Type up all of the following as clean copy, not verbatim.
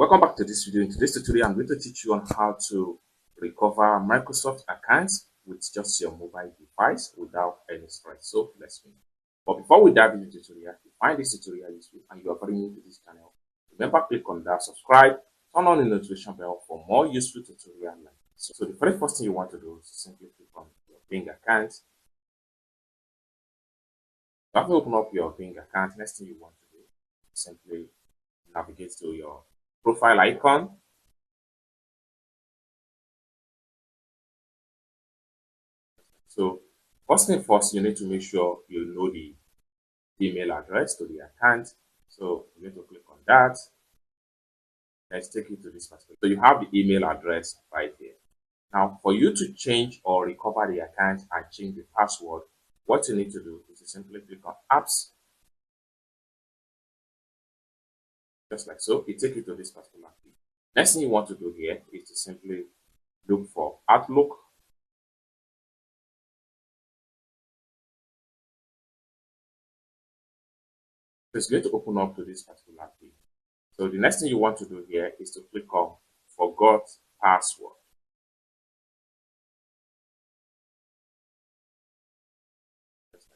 Welcome back to this video. In today's tutorial, I'm going to teach you on how to recover Microsoft accounts with just your mobile device without any stress. So let's begin. But before we dive into the tutorial, if you find this tutorial useful and you are very new to this channel, remember click on that subscribe, turn on the notification bell for more useful tutorials like this. So the very first thing you want to do is simply click on your Bing account. After you open up your Bing account, next thing you want to do is simply navigate to your profile icon. So first thing first, you need to make sure you know the email address to the account. So you need to click on that. Let's take you to this particular. So you have the email address right here. Now, for you to change or recover the account and change the password, what you need to do is to simply click on apps. Just like so, it takes you to this particular page. Next thing you want to do here is to simply look for Outlook. So it's going to open up to this particular page. So the next thing you want to do here is to click on Forgot Password.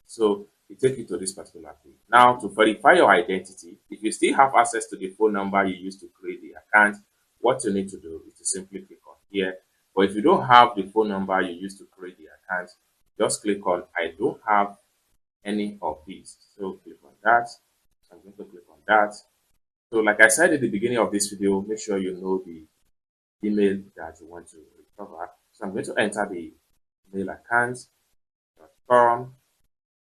So it takes you to this particular page. Now, to verify your identity, if you still have access to the phone number you used to create the account, what you need to do is to simply click on here. But if you don't have the phone number you used to create the account, just click on I don't have any of these. So click on that. So I'm going to click on that. So like I said at the beginning of this video, make sure you know the email that you want to recover. So I'm going to enter the mail account.com.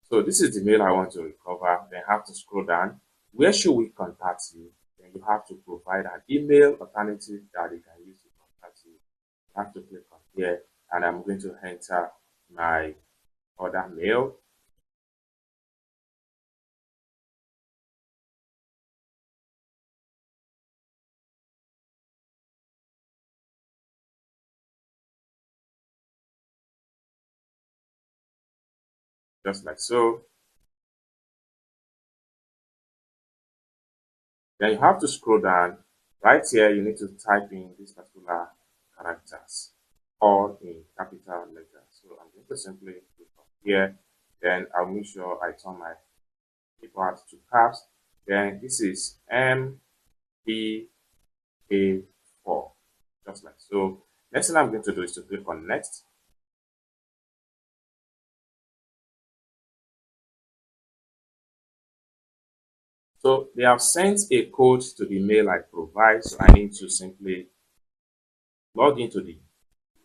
So this is the mail I want to recover. Then have to scroll down. Where should we contact you? Then you have to provide an email alternative that they can use to contact you. You have to click on here, and I'm going to enter my other mail. Just like so. Then you have to scroll down. Right here, you need to type in these particular characters, all in capital letters. So I'm going to simply click on here. Then I'll make sure I turn my keyboard to caps. Then this is MBA4, just like so. Next thing I'm going to do is to click on next. So they have sent a code to the mail I provide, so I need to simply log into the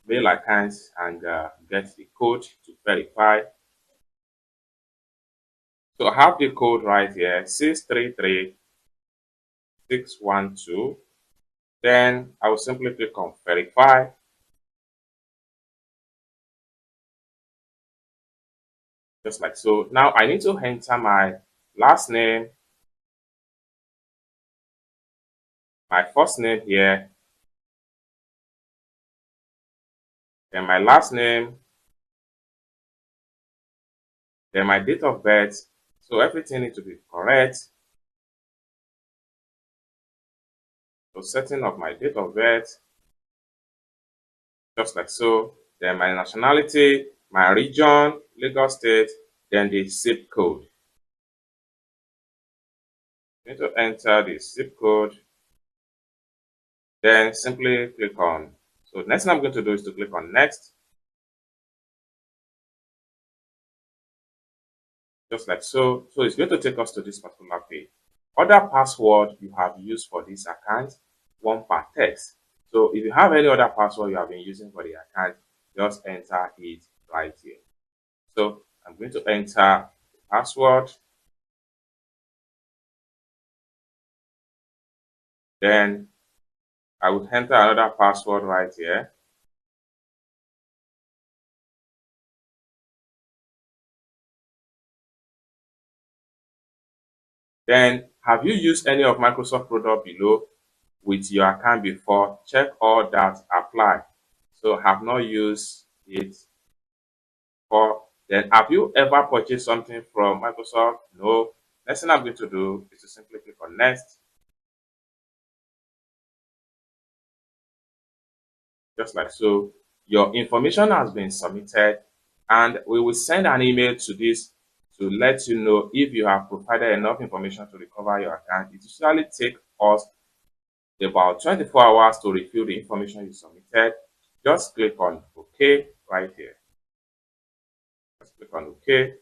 mail account and get the code to verify. So I have the code right here, 633612. Then I will simply click on verify. Just like so. Now I need to enter my last name, my first name here, then my last name, then my date of birth. So everything needs to be correct. So setting of my date of birth, just like so. Then my nationality, my region, Lagos State, then the zip code. I need to enter the zip code. Then simply click on. So next thing I'm going to do is to click on next. Just like so. So it's going to take us to this particular page. Other password you have used for this account, one per text. So if you have any other password you have been using for the account, just enter it right here. So I'm going to enter the password. Then I would enter another password right here. Then have you used any of Microsoft product below with your account before? Check all that apply. So have not used it. Or then have you ever purchased something from Microsoft? No. Next thing I'm going to do is to simply click on next. just like so. Your information has been submitted, and we will send an email to this to let you know if you have provided enough information to recover your account. It usually takes us about 24 hours to review the information you submitted. Just click on OK right here. Just click on OK.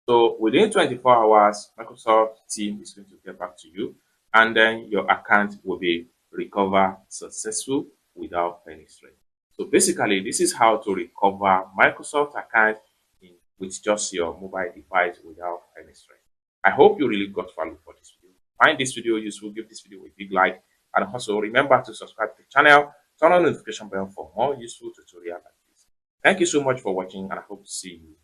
So within 24 hours, Microsoft team is going to get back to you, and then your account will be recovered successful without any strain. So basically, this is how to recover Microsoft account with just your mobile device without any strain. I hope you really got value for this video. Find this video useful, give this video a big like, and also remember to subscribe to the channel, turn on the notification bell for more useful tutorials like this. Thank you so much for watching, and I hope to see you